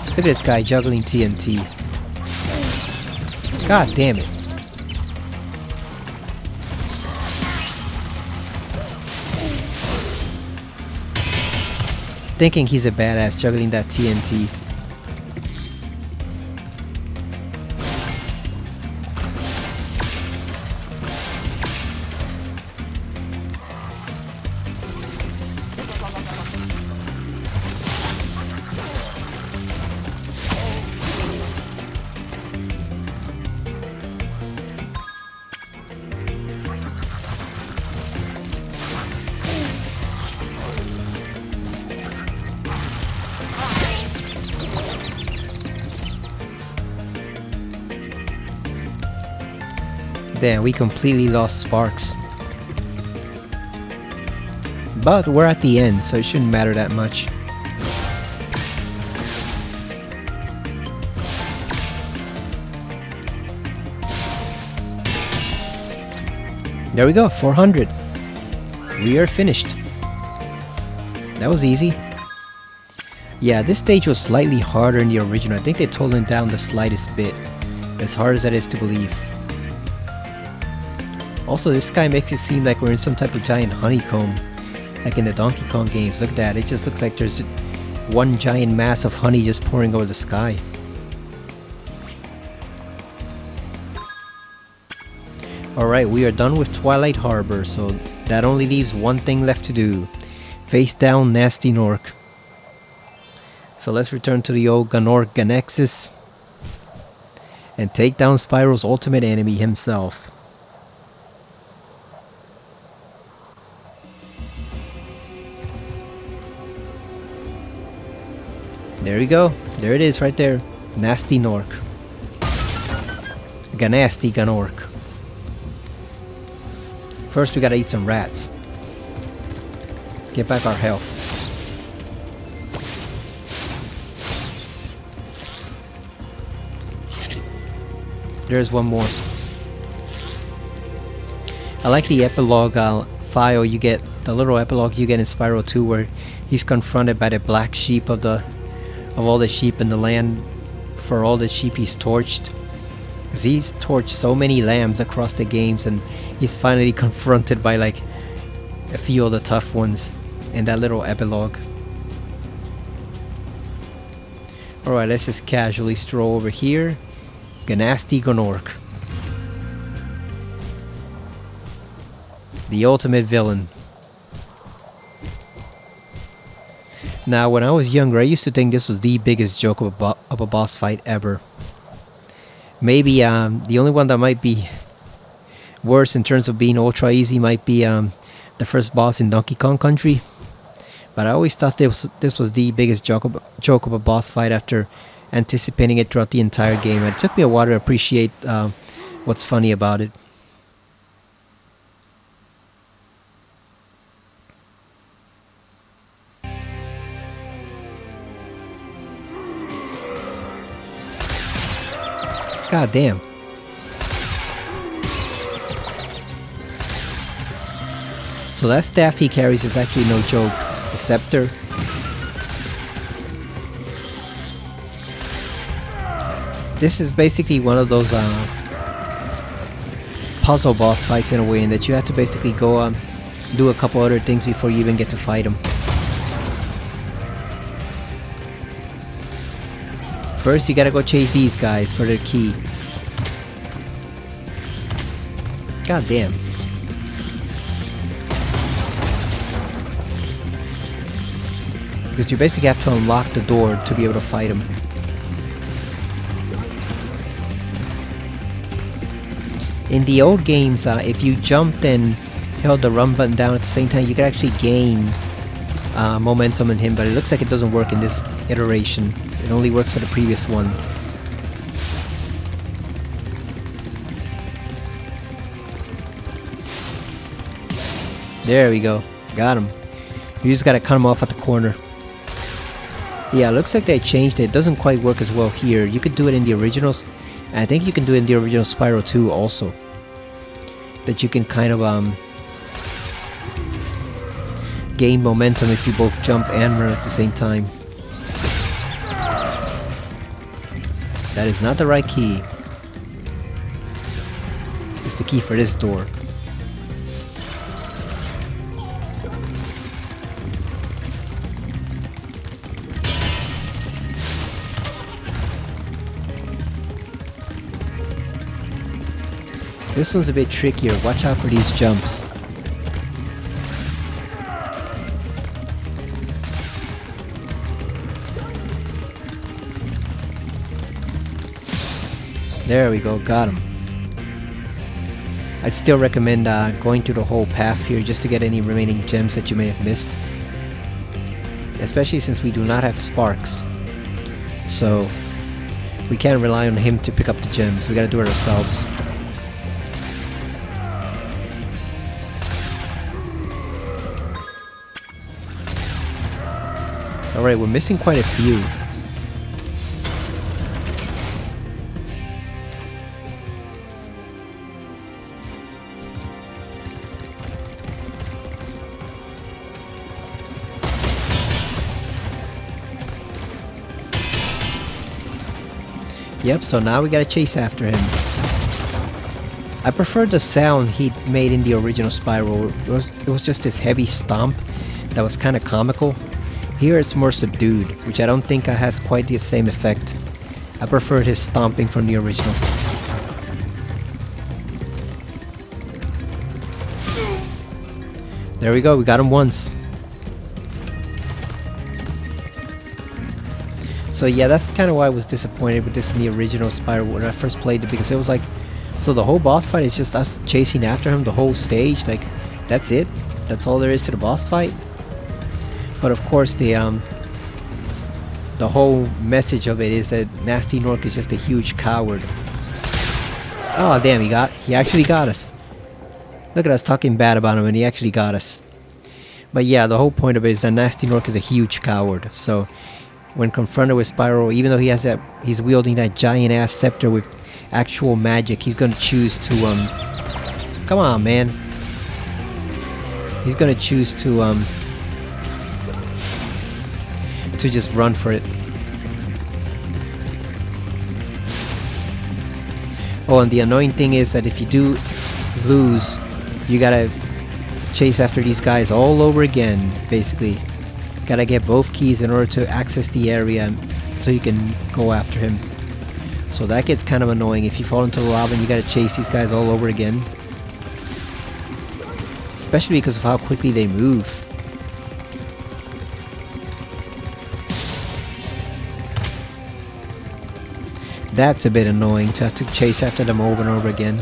Look at this guy juggling TNT. God damn it. Thinking he's a badass juggling that TNT. Damn, we completely lost sparks. But we're at the end, so it shouldn't matter that much. There we go, 400. We are finished. That was easy. Yeah, this stage was slightly harder than the original. I think they toned it down the slightest bit. As hard as that is to believe. Also, this guy makes it seem like we're in some type of giant honeycomb. Like in the Donkey Kong games. Look at that, it just looks like there's one giant mass of honey just pouring over the sky. Alright, we are done with Twilight Harbor, so that only leaves one thing left to do. Face down Gnasty Gnorc. So let's return to the old Gnorc Ganexus and take down Spyro's ultimate enemy himself. There we go. There it is right there. Gnasty Gnorc. Gnasty Gnorc. First we gotta eat some rats. Get back our health. There's one more. I like the epilogue file you get, the little epilogue you get in Spyro 2 where he's confronted by the black sheep of all the sheep in the land for all the sheep he's torched. 'Cause he's torched so many lambs across the games and he's finally confronted by like a few of the tough ones in that little epilogue. Alright, let's just casually stroll over here. Gnasty Gnorc. The ultimate villain. Now, when I was younger, I used to think this was the biggest joke of a boss fight ever. Maybe the only one that might be worse in terms of being ultra easy might be the first boss in Donkey Kong Country. But I always thought this was the biggest joke of a boss fight after anticipating it throughout the entire game. It took me a while to appreciate what's funny about it. God damn. So that staff he carries is actually no joke. The scepter. This is basically one of those puzzle boss fights in a way, in that you have to basically go do a couple other things before you even get to fight him. First, you gotta go chase these guys for their key. God damn. Because you basically have to unlock the door to be able to fight him. In the old games, if you jumped and held the run button down at the same time, you could actually gain momentum in him, but it looks like it doesn't work in this iteration. It only works for the previous one. There we go. Got him. You just gotta cut him off at the corner. Yeah, it looks like they changed it. It doesn't quite work as well here. You could do it in the originals. And I think you can do it in the original Spyro 2 also. That you can kind of gain momentum if you both jump and run at the same time. That is not the right key. It's the key for this door. This one's a bit trickier. Watch out for these jumps. There we go, got him. I'd still recommend going through the whole path here just to get any remaining gems that you may have missed. Especially since we do not have sparks. So, we can't rely on him to pick up the gems. We gotta do it ourselves. Alright, we're missing quite a few. Yep, so now we gotta chase after him. I prefer the sound he made in the original Spyro. It was just this heavy stomp that was kind of comical. Here it's more subdued, which I don't think has quite the same effect. I preferred his stomping from the original. There we go, we got him once. So yeah, that's kind of why I was disappointed with this in the original Spyro when I first played it, because it was like, so the whole boss fight is just us chasing after him the whole stage, like, that's it? That's all there is to the boss fight? But of course the whole message of it is that Gnasty Gnorc is just a huge coward. Oh damn, he actually got us. Look at us talking bad about him and he actually got us. But yeah, the whole point of it is that Gnasty Gnorc is a huge coward, so when confronted with Spyro, even though he's wielding that giant ass scepter with actual magic, he's gonna choose to come on, man. He's gonna choose to just run for it. Oh, and the annoying thing is that if you do lose, you gotta chase after these guys all over again, basically. Gotta get both keys in order to access the area so you can go after him. So that gets kind of annoying if you fall into the lava and you gotta chase these guys all over again. Especially because of how quickly they move. That's a bit annoying to have to chase after them over and over again.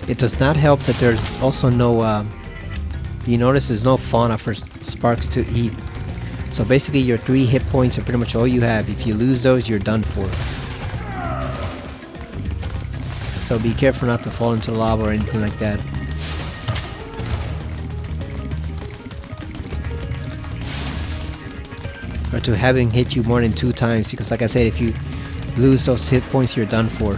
It does not help that there's also no, you notice there's no fauna for Sparks to eat. So basically your 3 hit points are pretty much all you have. If you lose those, you're done for. So be careful not to fall into lava or anything like that. Or to having hit you more than 2 times, because like I said, if you lose those hit points, you're done for.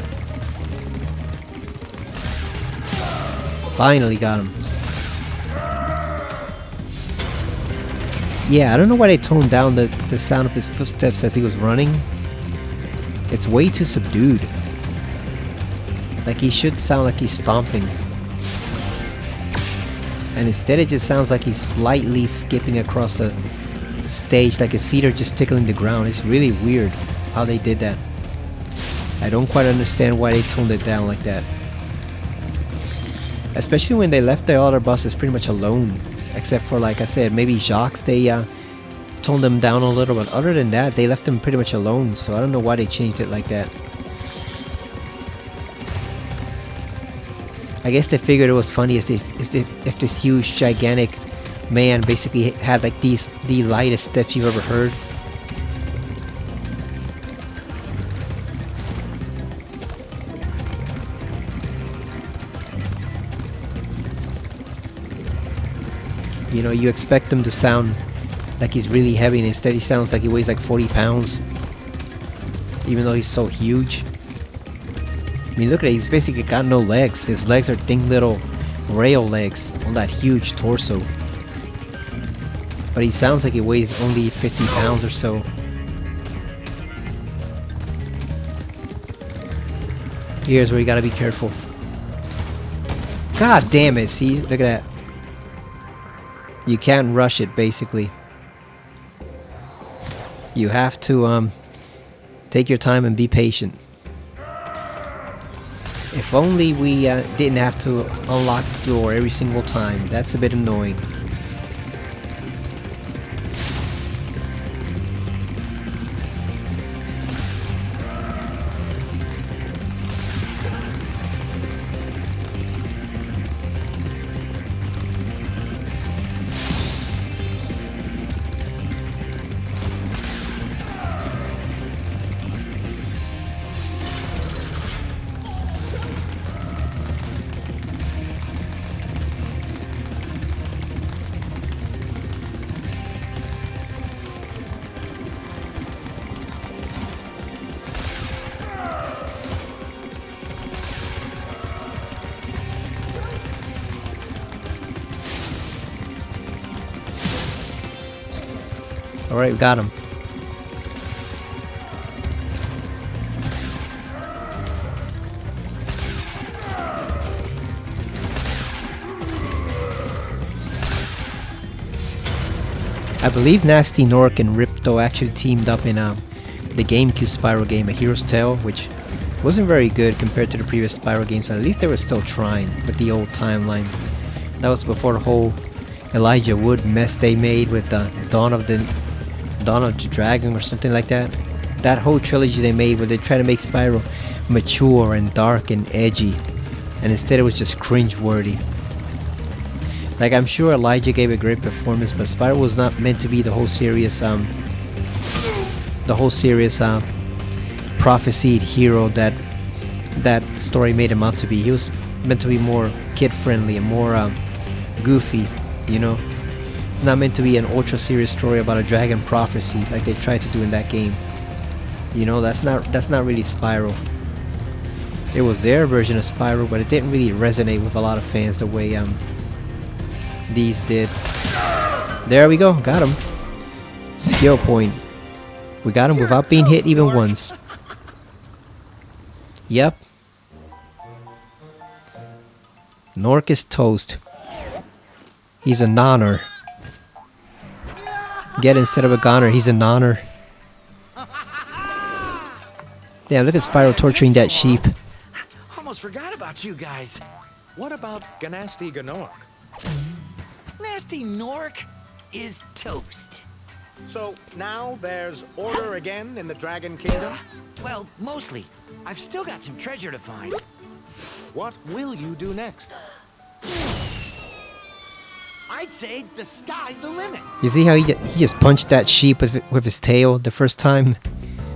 Finally got him. Yeah, I don't know why they toned down the sound of his footsteps as he was running. It's way too subdued. Like he should sound like he's stomping. And instead it just sounds like he's slightly skipping across the stage, like his feet are just tickling the ground. It's really weird how they did that. I don't quite understand why they toned it down like that. Especially when they left the other bosses pretty much alone. Except for, like I said, maybe Jacques, they toned them down a little, but other than that, they left them pretty much alone, so I don't know why they changed it like that. I guess they figured it was funny if this huge, gigantic man basically had like the lightest steps you've ever heard. You know, you expect him to sound like he's really heavy, and instead he sounds like he weighs like 40 pounds. Even though he's so huge. I mean, look at it, he's basically got no legs. His legs are thin little rail legs on that huge torso. But he sounds like he weighs only 50 pounds or so. Here's where you gotta be careful. God damn it, see? Look at that. You can't rush it, basically. You have to take your time and be patient. If only we didn't have to unlock the door every single time. That's a bit annoying. Alright, we got him. I believe Gnasty Gnorc and Ripto actually teamed up in the GameCube Spyro game, A Hero's Tale, which wasn't very good compared to the previous Spyro games, but at least they were still trying with the old timeline. That was before the whole Elijah Wood mess they made with the Dawn of the Dragon or something like that. That whole trilogy they made where they tried to make Spyro mature and dark and edgy, and instead it was just cringe-worthy. Like, I'm sure Elijah gave a great performance, but Spyro was not meant to be the whole serious prophesied hero that story made him out to be. He was meant to be more kid-friendly and more goofy, you know. It's not meant to be an ultra-serious story about a dragon prophecy like they tried to do in that game. You know, that's not really Spyro. It was their version of Spyro, but it didn't really resonate with a lot of fans the way these did. There we go, got him. Skill point. We got him without being hit even once. Yep. Gnorc is toast. He's a nonner. Get instead of a goner, he's a nonner. Damn, look at Spyro torturing that sheep. Almost forgot about you guys. What about Gnasty Gnorc? Gnasty Gnorc is toast. So now there's order again in the Dragon Kingdom? Well, mostly. I've still got some treasure to find. What will you do next? I'd say the sky's the limit. You see how he just punched that sheep with his tail the first time?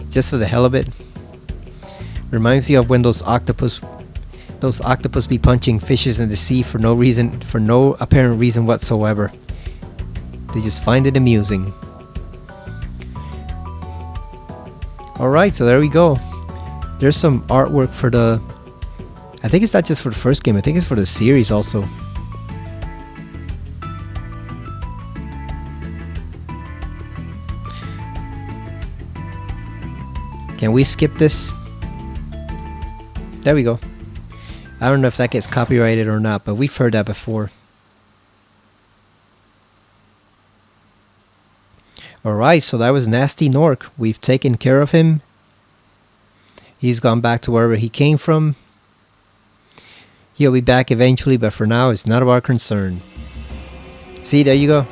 Just for the hell of it. Reminds me of when those octopus be punching fishes in the sea for no reason, for no apparent reason whatsoever. They just find it amusing. Alright, so there we go. There's some artwork for the... I think it's not just for the first game, I think it's for the series also. Can we skip this? There we go. I don't know if that gets copyrighted or not, but we've heard that before. Alright, so that was Gnasty Gnorc. We've taken care of him. He's gone back to wherever he came from. He'll be back eventually, but for now, it's none of our concern. See, there you go.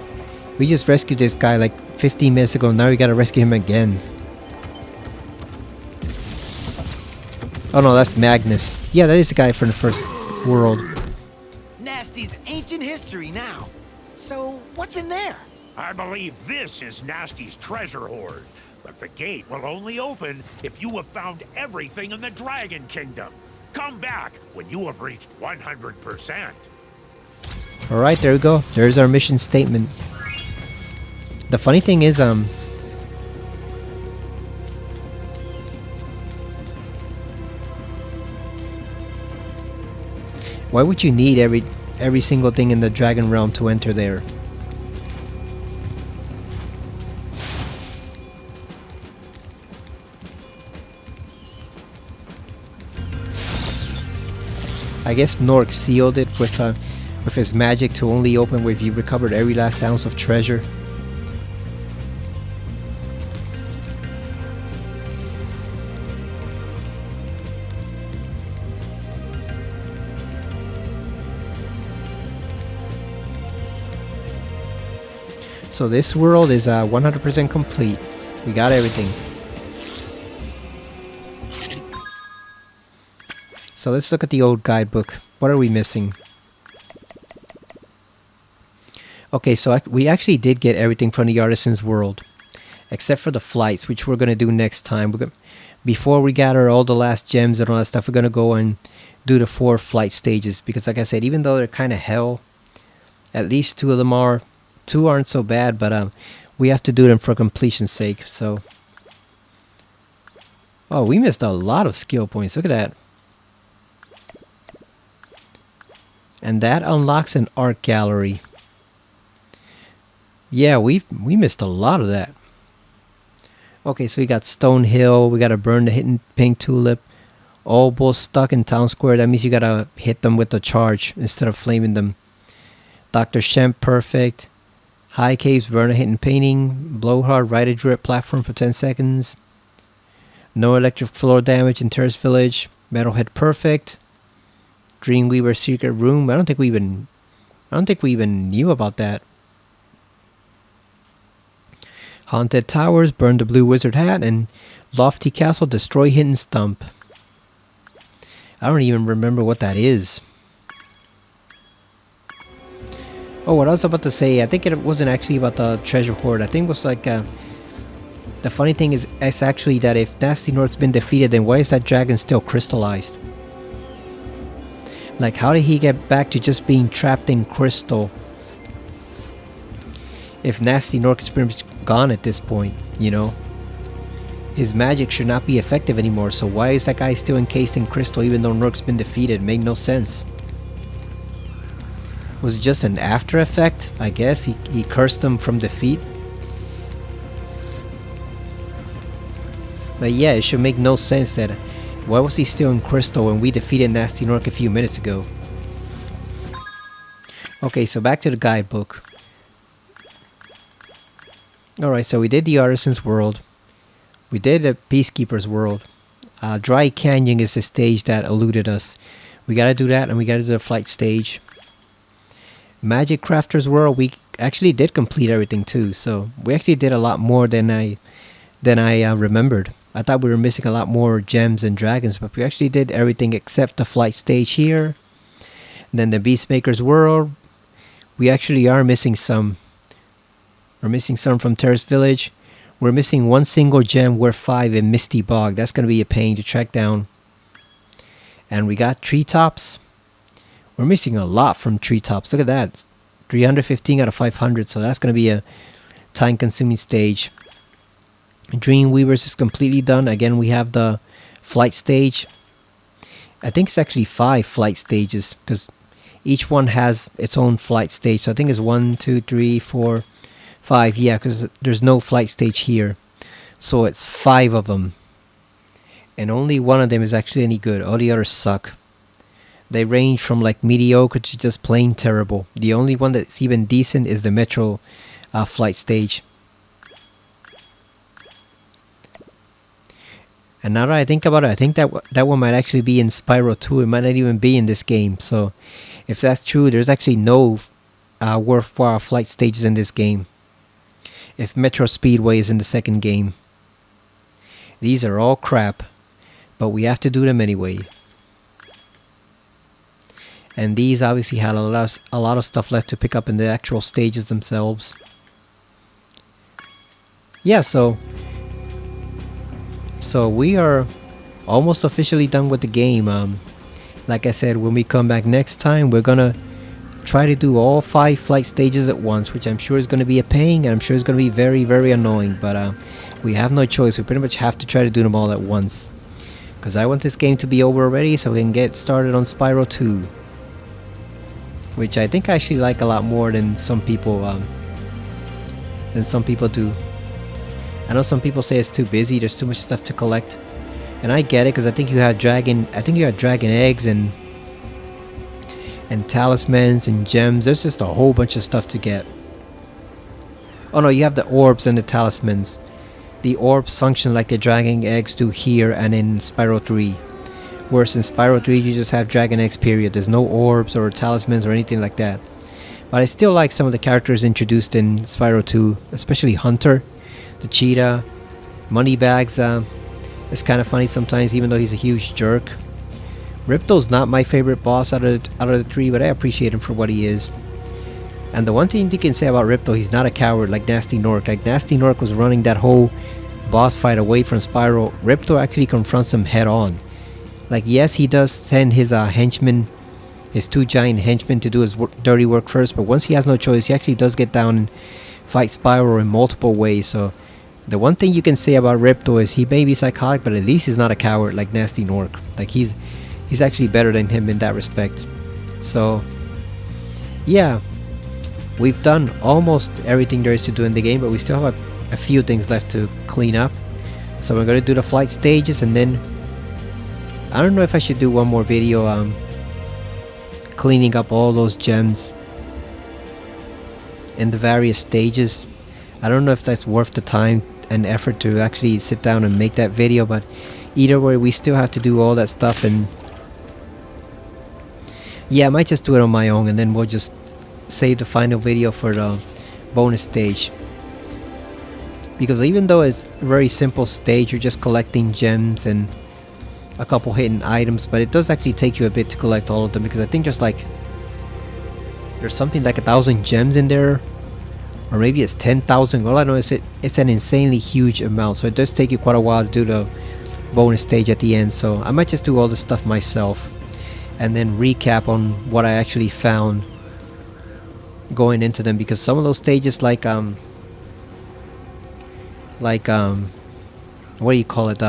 We just rescued this guy like 15 minutes ago. Now we gotta rescue him again. Oh no, that's Magnus. Yeah, that is the guy from the first world. Gnasty's ancient history now. So, what's in there? I believe this is Gnasty's treasure hoard, but the gate will only open if you have found everything in the Dragon Kingdom. Come back when you have reached 100%. Alright, there we go. There's our mission statement. The funny thing is, why would you need every single thing in the Dragon Realm to enter there? I guess Gnorc sealed it with his magic to only open if you recovered every last ounce of treasure. So this world is 100% complete. We got everything. So let's look at the old guidebook. What are we missing? Okay, so we actually did get everything from the Artisan's World. Except for the flights, which we're going to do next time. Before we gather all the last gems and all that stuff, we're going to go and do the 4 flight stages. Because like I said, even though they're kind of hell, at least 2 of them are. 2 aren't so bad, but we have to do them for completion's sake. So, oh, we missed a lot of skill points. Look at that. And that unlocks an art gallery. Yeah, we missed a lot of that. Okay, so we got Stone Hill. We gotta burn the hidden pink tulip. All bulls stuck in town square. That means you gotta hit them with the charge instead of flaming them. Dr. Shemp, perfect. High caves, burn a hidden painting. Blowhard, ride a drip platform for 10 seconds. No electric floor damage in Terrace Village. Metalhead, perfect. Dreamweaver secret room. I don't think we even knew about that. Haunted Towers, burn the blue wizard hat, and Lofty Castle, destroy hidden stump. I don't even remember what that is. Oh, what I was about to say, I think it wasn't actually about the treasure hoard. I think it was like, the funny thing is, it's actually that if Gnasty Gnorc's been defeated, then why is that dragon still crystallized? Like, how did he get back to just being trapped in crystal? If Gnasty Gnorc is pretty much gone at this point, you know? His magic should not be effective anymore, so why is that guy still encased in crystal even though Gnorc's been defeated? Made no sense. Was it just an after effect? I guess he cursed him from defeat. But yeah, it should make no sense that why was he still in crystal when we defeated Gnasty Gnorc a few minutes ago? Okay, so back to the guidebook. Alright, so we did the Artisan's World. We did the Peacekeeper's World. Dry Canyon is the stage that eluded us. We gotta do that, and we gotta do the flight stage. Magic Crafter's World, we actually did complete everything too, so we actually did a lot more than I remembered. I thought we were missing a lot more gems and dragons, but we actually did everything except the flight stage here. And then the Beastmaker's World, we actually are missing some. We're missing some from Terrace Village. We're missing one single gem worth 5 in Misty Bog. That's going to be a pain to track down. And we got Treetops. We're missing a lot from Treetops. Look at that. 315 out of 500. So that's going to be a time-consuming stage. Dreamweavers is completely done. Again, we have the flight stage. I think it's actually 5 flight stages because each one has its own flight stage. So I think it's 1, 2, 3, 4, 5. Yeah, because there's no flight stage here. So it's 5 of them. And only one of them is actually any good. All the others suck. They range from like mediocre to just plain terrible. The only one that's even decent is the Metro flight stage. And now that I think about it, I think that one might actually be in Spyro 2. It might not even be in this game. So if that's true, there's actually no worthwhile flight stages in this game. If Metro Speedway is in the second game. These are all crap. But we have to do them anyway. And these obviously had a lot of stuff left to pick up in the actual stages themselves. Yeah, so we are almost officially done with the game. Like I said, when we come back next time, we're gonna try to do all 5 flight stages at once, which I'm sure is gonna be a pain, and I'm sure it's gonna be very, very annoying. But we have no choice. We pretty much have to try to do them all at once, because I want this game to be over already, so we can get started on Spyro 2, which I think I actually like a lot more than some people do. I know some people say it's too busy, there's too much stuff to collect. And I get it, because I think you have dragon eggs and talismans and gems. There's just a whole bunch of stuff to get. Oh no, you have the orbs and the talismans. The orbs function like the dragon eggs do here and in Spyro 3. Whereas in Spyro 3 you just have dragon eggs, period. There's no orbs or talismans or anything like that. But I still like some of the characters introduced in Spyro 2, especially Hunter, the cheetah, Moneybags. It's kind of funny sometimes, even though he's a huge jerk. Ripto's not my favorite boss out of the 3, but I appreciate him for what he is. And the one thing you can say about Ripto, he's not a coward like Gnasty Gnorc. Like Gnasty Gnorc was running that whole boss fight away from Spyro. Ripto actually confronts him head on. Like, yes, he does send his henchmen, his 2 giant henchmen, to do his dirty work first, but once he has no choice, he actually does get down and fight Spyro in multiple ways. So the one thing you can say about Ripto is he may be psychotic, but at least he's not a coward like Gnasty Gnorc. Like, he's actually better than him in that respect. So yeah, we've done almost everything there is to do in the game, but we still have a few things left to clean up. So we're gonna do the flight stages, and then I don't know if I should do one more video cleaning up all those gems in the various stages. I don't know if that's worth the time and effort to actually sit down and make that video, but either way we still have to do all that stuff. And yeah, I might just do it on my own, and then we'll just save the final video for the bonus stage. Because even though it's a very simple stage, you're just collecting gems and a couple hidden items, but it does actually take you a bit to collect all of them, because I think there's something like 1,000 gems in there, or maybe it's 10,000. All I know is it's an insanely huge amount, so it does take you quite a while to do the bonus stage at the end. So I might just do all this stuff myself and then recap on what I actually found going into them, because some of those stages like what do you call it,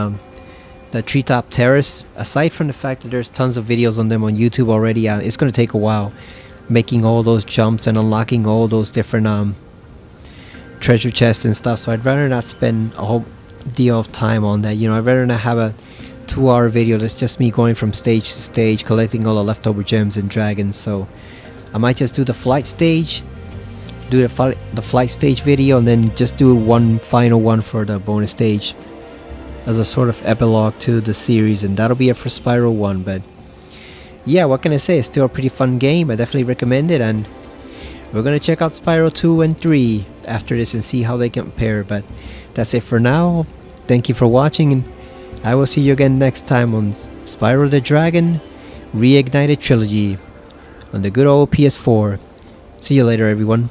the treetop terrace, aside from the fact that there's tons of videos on them on YouTube already, it's going to take a while making all those jumps and unlocking all those different treasure chests and stuff. So I'd rather not spend a whole deal of time on that. You know, I'd rather not have a 2-hour video that's just me going from stage to stage collecting all the leftover gems and dragons. So I might just do the flight stage, do the flight stage video, and then just do one final one for the bonus stage as a sort of epilogue to the series, and that'll be it for Spyro 1. But yeah, what can I say, it's still a pretty fun game. I definitely recommend it, and we're gonna check out Spyro 2 and 3 after this and see how they compare. But that's it for now. Thank you for watching, and I will see you again next time on Spyro the Dragon Reignited Trilogy on the good old PS4. See you later, everyone.